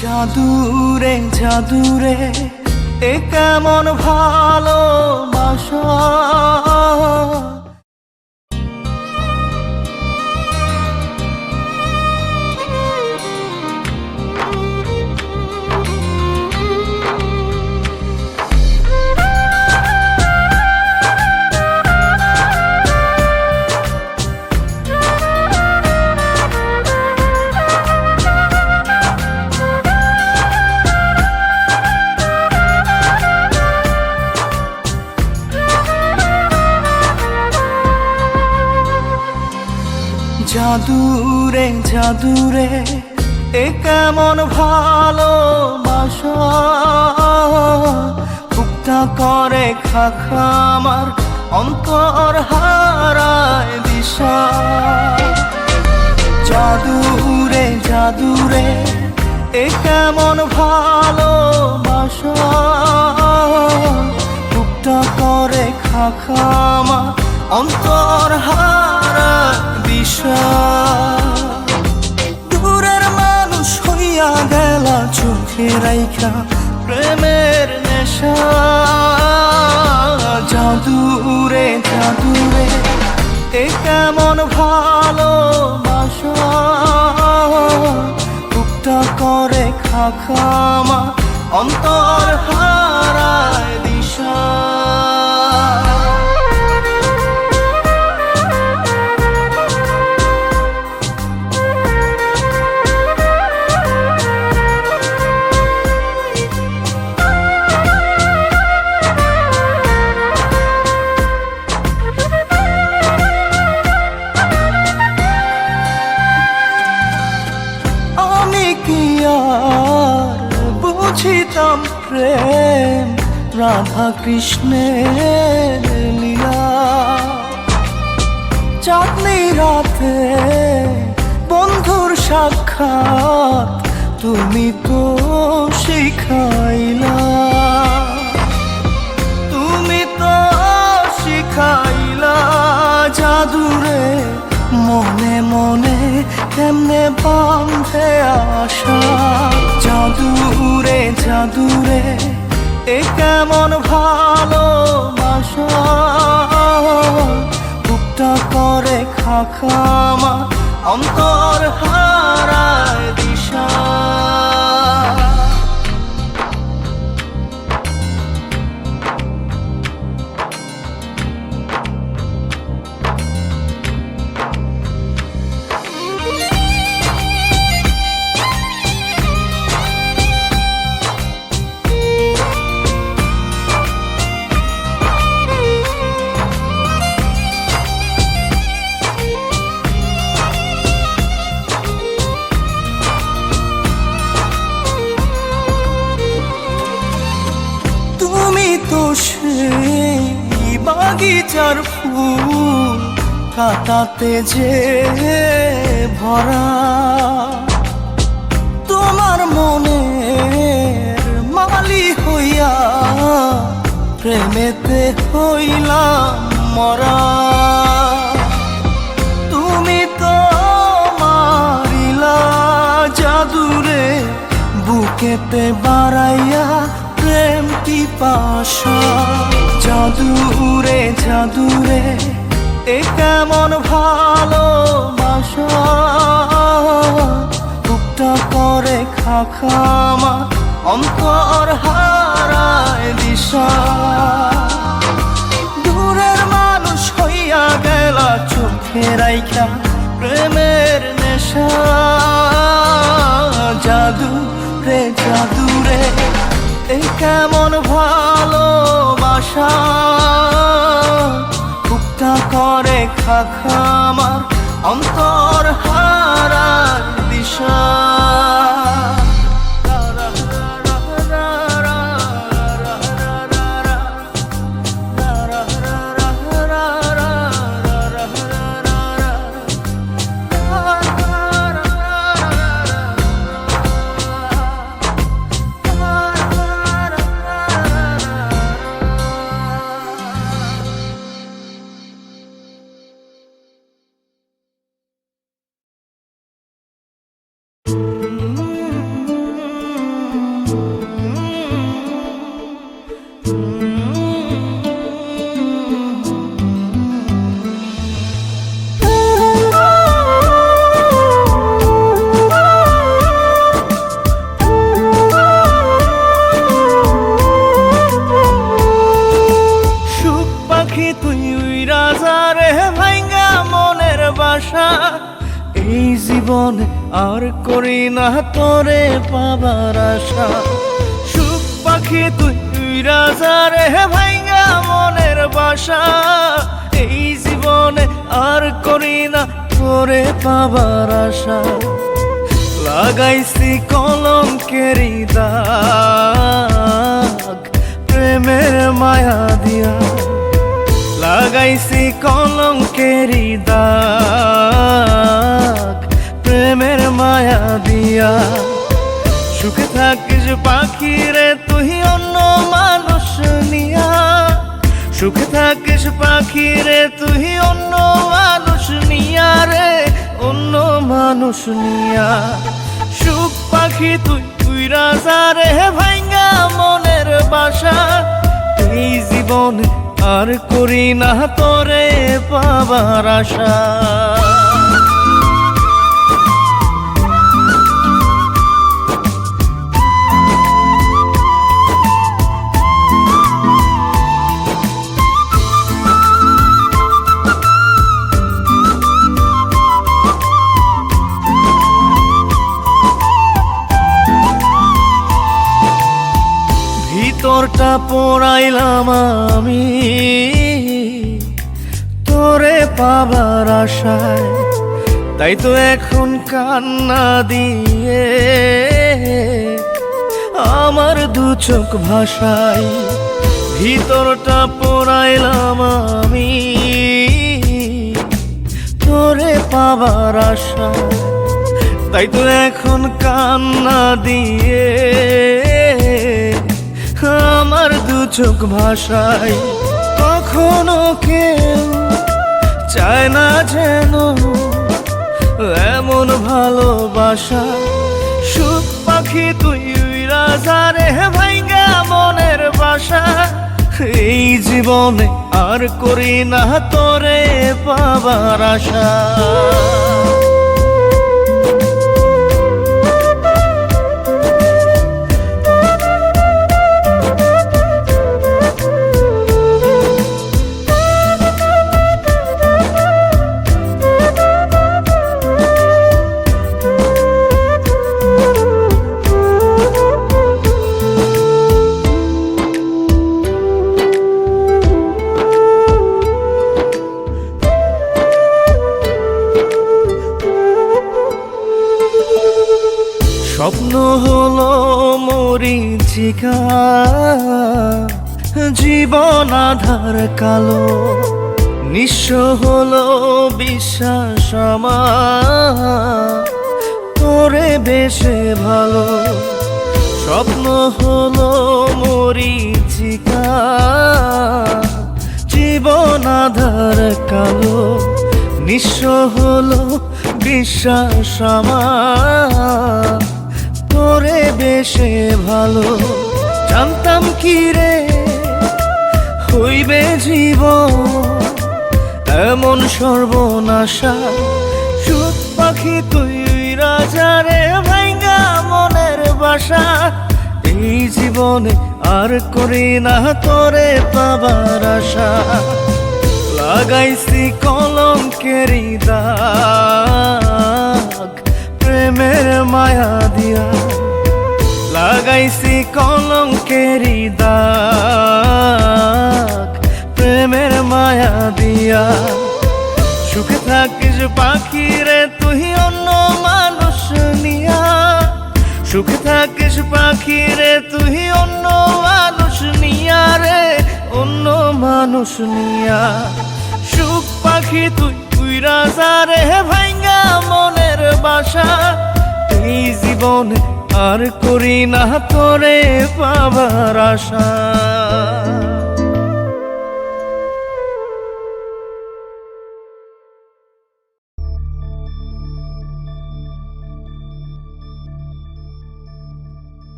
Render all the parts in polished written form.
জাদুরে জাদুরে এ কেমন ভালোবাসা। জাদুরে জাদুরে এ কেমন ভালোবাসা। বুকটা করে খাখা আমার অন্তর হারায় দিশা। জাদুরে জাদুরে এ কেমন ভালোবাসা। বুকটা করে খাখা আমার অন্তর হারায় দিশা। দূরের মানুষ হইয়া গেলা চোখে রাইখা প্রেমের নেশা। জাদুরে জাদুরে এ কেমন ভালোবাসা। বুকটা করে খাখা আমার অন্তর হারায় দিশা। বুঝিতাম প্রেম রাধা কৃষ্ণের লীলা। চাঁদনি রাতে বন্ধুর সাক্ষাৎ তুমি তো শিখাইলা। তুমি তো শিখাইলা জাদুরে মনে মনে কেমনে বাঁধে আশা। জাদুরে জাদুরে এ কেমন ভালোবাসা। বুকটা করে খাখা আমার অন্তর হারায় দিশা। সেই বাগিচার ফুল কাটাতে যে ভরা। তোমার মনের মালি হইয়া প্রেমেতে হইলাম মরা। তুমি তো মারিলা জাদুরে বুকেতে বাড়াইয়া প্রেম পিপাসা। জাদুরে জাদুরে এ কেমন ভালোবাসা। বুকটা করে খাখা আমার অন্তর হারায় দিশা। দূরের মানুষ হইয়া গেলা চোখে রাইখা প্রেমের নেশা। জাদুরে জাদুরে এ কেমন ভালোবাসা। বুকটা করে খাখা আমার অন্তর হারায় দিশা। করি না তোরে পাবার আশা। সুখ পাখি তুই উইরা যা রে ভাইঙ্গা মনের বাসা। এই জীবনে আর করি না তোরে পাবার আশা। লাগাইছি কলঙ্কেরি দাগ প্রেমের মায়া দিয়া। লাগাইছি কলঙ্কেরি দাগ প্রেমের মায়া দিয়া। সুখে থাকিস পাখি রে তুই অন্য মানুষ নিয়া। সুখে থাকিস পাখি রে তুই অন্য মানুষ নিয়া রে, অন্য মানুষ নিয়া। সুখ পাখি তুই উইরা যা রে ভাইঙ্গা মনের বাসা। এই জীবনে আর করি না তোরে পাবার আশা। ভিতরটা পোড়াইলাম আমি তোরে পাবার আশায়। তাই তো এখন কান্না দিয়ে আমার দু চোখ ভাষায়। ভিতরটা পোড়াইলাম আমি তোরে পাবার আশায়। তাই তো এখন কান্না দিয়ে আমার দু চোখ ভাষায়। কখনো কেউ চায় না যেন এমন ভালোবাসা। সুখ পাখি তুই উইরা যা রে ভাইঙ্গা মনের বাসা। এই জীবনে আর করি না তোরে পাবার আশা। স্বপ্ন হলো মরীচিকা, জীবন আধার কালো। নিঃস্ব হলো বিশ্বাস আমার তোরে বেশে ভালো। স্বপ্ন হলো মরীচিকা, জীবন আধার কালো। নিঃস্ব হলো বিশ্বাস আমার তোরে বেশে ভালো। জানতাম কি রে হইবে জীবন এমন সর্বনাশা। সুখ পাখি তুই রাজা রে ভাইঙ্গা মনের বাসা। এই জীবনে আর করি না তোরে পাবার আশা। লাগাইছি কলঙ্কেরি দাগ প্রেমের মায়া দিয়া। লাগাইছি কলঙ্কেরি দাগ প্রেমের মায়া দিয়া। সুখে থাকিস পাখি রে তুই অন্য মানুষ নিয়া। সুখে থাকিস পাখি রে তুই অন্য মানুষ নিয়া রে, অন্য মানুষ নিয়া। সুখ পাখি তুই উইরা যা রে ভাইঙ্গা মনের বাসা। এই জীবনে আর করি না তোরে পাবার আশা।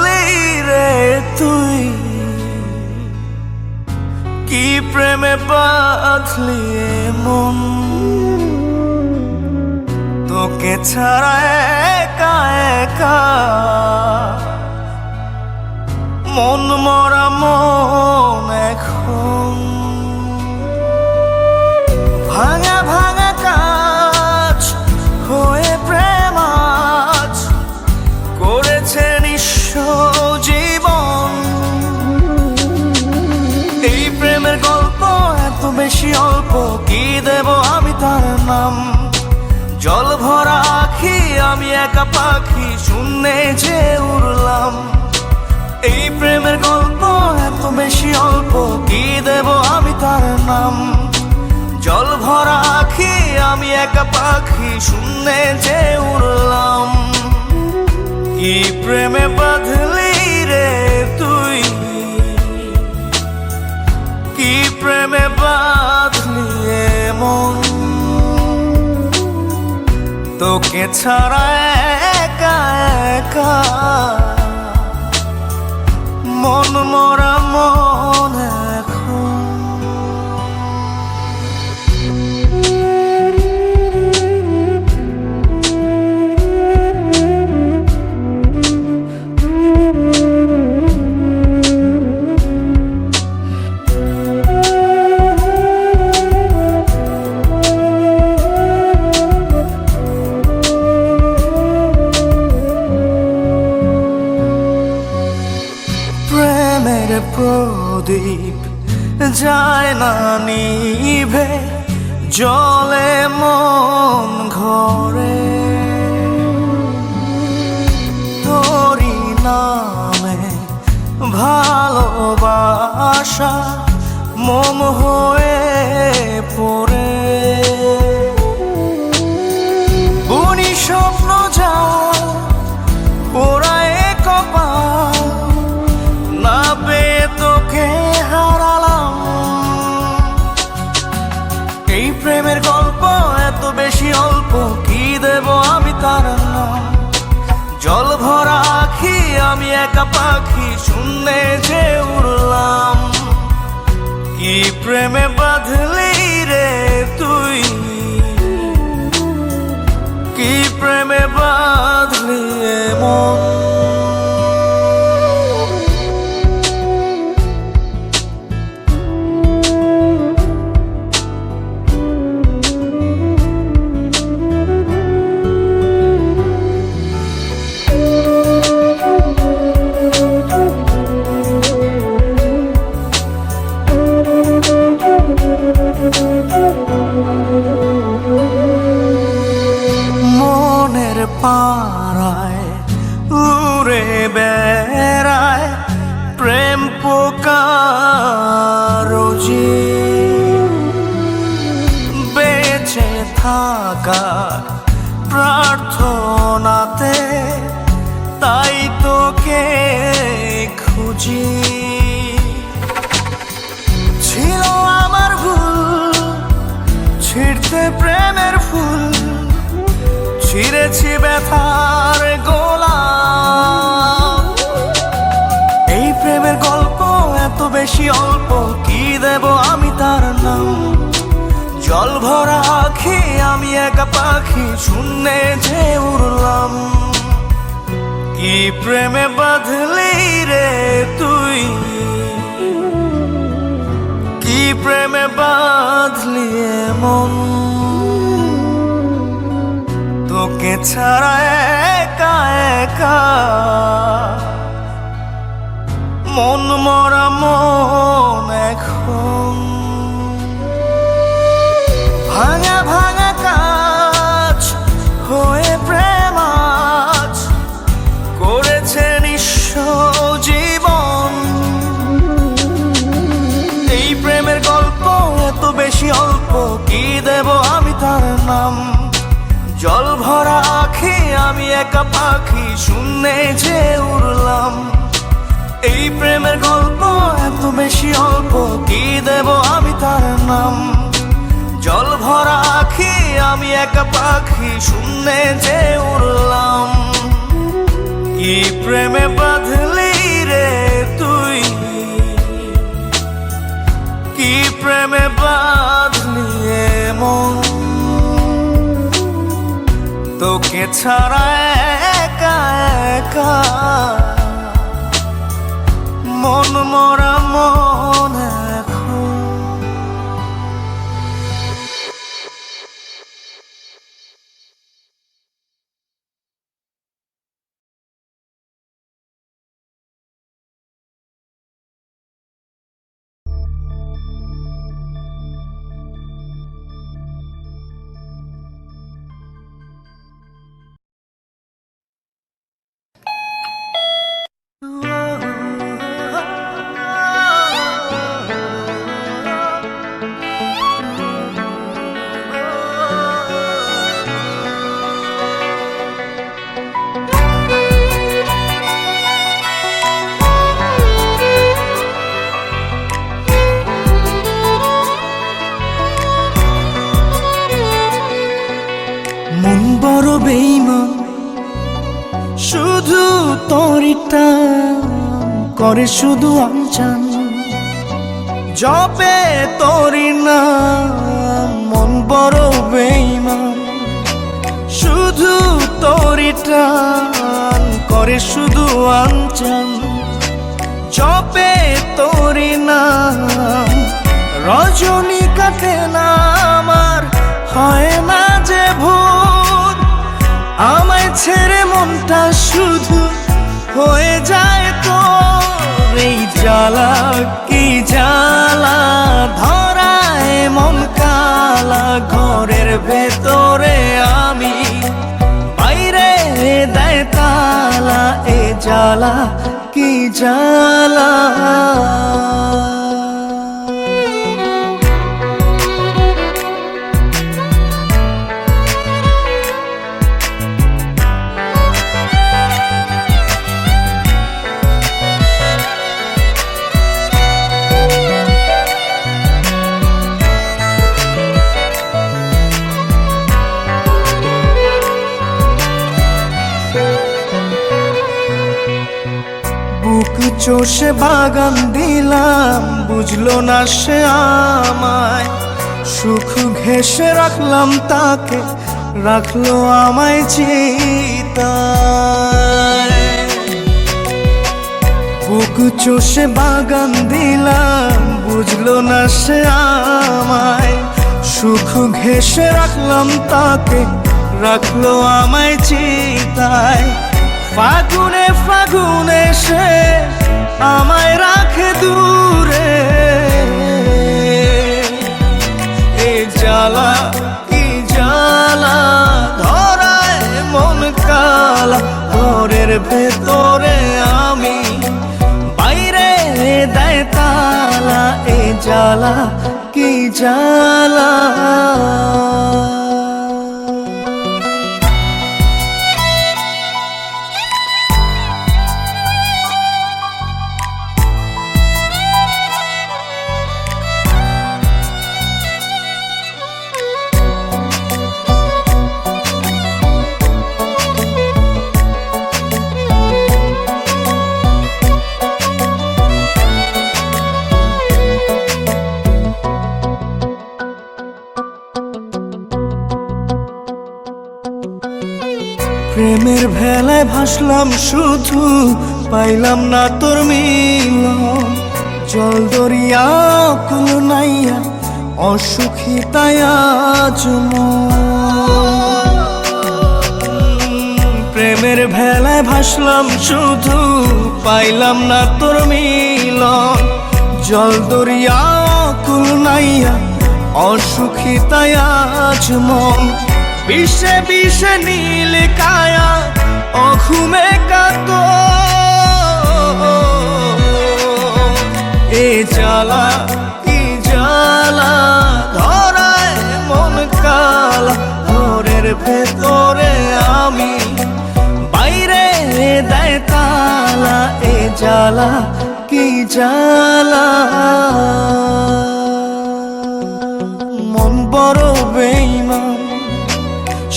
বাঁধলি রে তুই, কি প্রেমে বাঁধলি মন, তোকে ছাড়া একা একা মন মরা মন এখন। ভাঙা ভাঙা কাজ হয়ে প্রেম আজ করেছে নিঃস্ব জীবন। এই প্রেমের গল্প এত বেশি অল্প, কি দেব আমি তার নাম। জল ভরা আখি আমি একা পাখি, শূন্যে যে উড়লাম। এই প্রেমের গল্প এত বেশি অল্প, কি দেব আমি তার নাম। জল ভরা আখি আমি একা পাখি, শূন্যে যে উড়লাম। কি প্রেমে বাঁধলি রে তুই, কি প্রেমে বাঁধলি মন, তোকে ছাড়া একা একা মন মরা মন এখন। প্রেমের প্রদীপ যায় না নিভে, জলে মন ঘরে। তোরি নামে ভালোবাসা মম হয়ে পড়ে। বুনি স্বপ্ন যা পোড়ায় কপাল, না পেয়ে তোকে হারালাম। এই প্রেমের গল্প এত বেশি অল্প, কি দেব আমি তার নাম। জল ভরা আখি আমি একা পাখি, শূন্যে যে উড়লাম। কি প্রেমে বাঁধলি রে তুই, কি প্রেমে বাঁধলি মন। মনের পাড়ায় উড়ে বেড়ায় প্রেম পোকা রোজি। বেঁচে থাকার প্রার্থনাতে তাই তোকে খুঁজি। ছিল আমার ভুল ছিঁড়তে প্রেমের ফুল, ছিঁড়েছি ব্যথার গোলাপ। এই প্রেমের গল্প এত বেশি অল্প, কি দেব আমি তার নাম। জল ভরা আখি আমি একা পাখি, শূন্যে যে উড়লাম। কি প্রেমে বাঁধলি রে তুই, কি প্রেমে বাঁধলি মন, তোকে ছাড়া একা একা মন মরা মন এখন। ভাঙা ভাঙা কাজ হয়ে প্রেম আজ করেছে নিঃস্ব জীবন। এই প্রেমের গল্প এত বেশি অল্প, কি দেব আমি তার নাম। জল ভরা আখি আমি একা পাখি, শূন্যে যে উড়লাম। এই প্রেমের গল্প এত বেশি অল্প, কি দেব আমি তার নাম। জল ভরা আখি আমি একা পাখি, শূন্যে যে উড়লাম। কি প্রেমে বাঁধলি রে তুই, কি প্রেমে বাঁধলি মন, তোকে ছাড়া একা একা মন মরা মন এখন। মন বড় বেঈমান, শুধু তোরই টান করে শুধু আনচান, জপে তোরই নাম। মন বড় বেঈমান, শুধু তোরই টান করে শুধু আনচান, জপে তোরই নাম। রজনী কাটে না আমার, হয় না যে ভোর, আমায় ছেড়ে মনটা শুধু হয়ে যায় তোর। এই জ্বালা কি জ্বালা, ধরায় মন কালা, ঘরের ভেতরে আমি, বাইরে দেয় তালা। এ জ্বালা কি জ্বালা। বুক চষে বাগান দিলাম, বুঝলো না সে আমায়, সুখ ঘেঁষে রাখলাম তাকে, রাখলো আমায় চিতায়। বুক চষে বাগান দিলাম, বুঝলো না সে আমায়, সুখ ঘেঁষে রাখলাম তাকে, রাখলো আমায় চিতায়। ফাগুনে ফাগুনে সে আমায় রাখে দূরে, এ জ্বালা কি জ্বালা, ধরায় মন কালা, ঘরের ভেতরে আমি, বাইরে দেয় তালা। এ জ্বালা কি জ্বালা। প্রেমের ভেলায় ভাসলাম শুধু, পাইলাম না তোর মিলন। জল দরিয়া কুল নাইয়া, অসুখী তাই আজ মন। প্রেমের ভেলায় ভাসলাম শুধু, পাইলাম না তোর মিলন। জল দরিয়া কুল নাইয়া, অসুখী তাই আজ মন। বিষে বিষে নীল কায়া, অঘুমে কাতো, এ জ্বালা কি জ্বালা, ধরায় মন কালা, ঘরের ভেতরে আমি, বাইরে দেয় তালা। এ জ্বালা কি জ্বালা। মন বড় বেঈমান,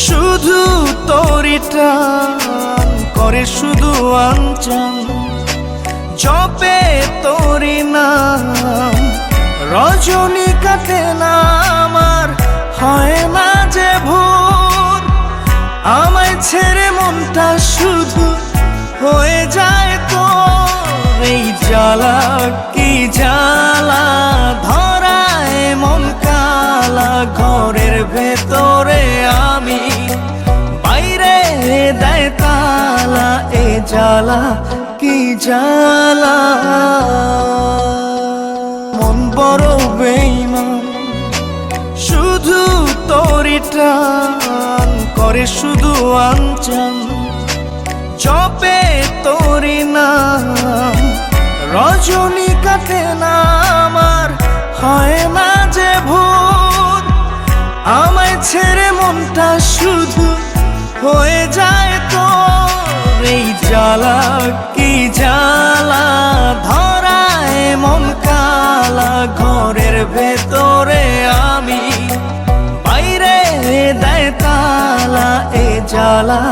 শুধু তোরই টান করে শুধু আঞ্চল জপে তোরি নাম রজনী কাটে না আমার হয় না যে ভোর আমায় ছেড়ে মনটা শুধু হয়ে যায় তো এই জ্বালা কি জ্বালা ধরায় মন কালা ঘরের ভেতরে আমি বাইরে দেয় তালা এ জ্বালা কি জ্বালা মন বড় বেঈমান শুধু তোরি টান করে শুধু আঞ্চল জপে তোরি নাম রজনী কাটে না আমার হয় না যে ভোর আমায় ছেড়ে মনটা শুধু হয়ে যায় তো এই জ্বালা কি জ্বালা ধরায় মন কালা ঘরের ভেতরে আমি বাইরে দেয় তালা এ জ্বালা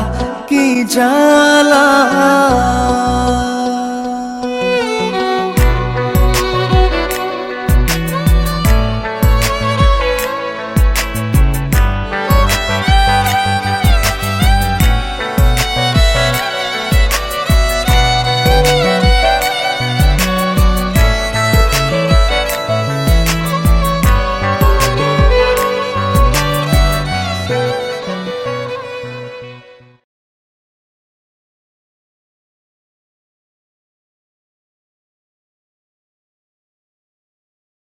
কি জ্বালা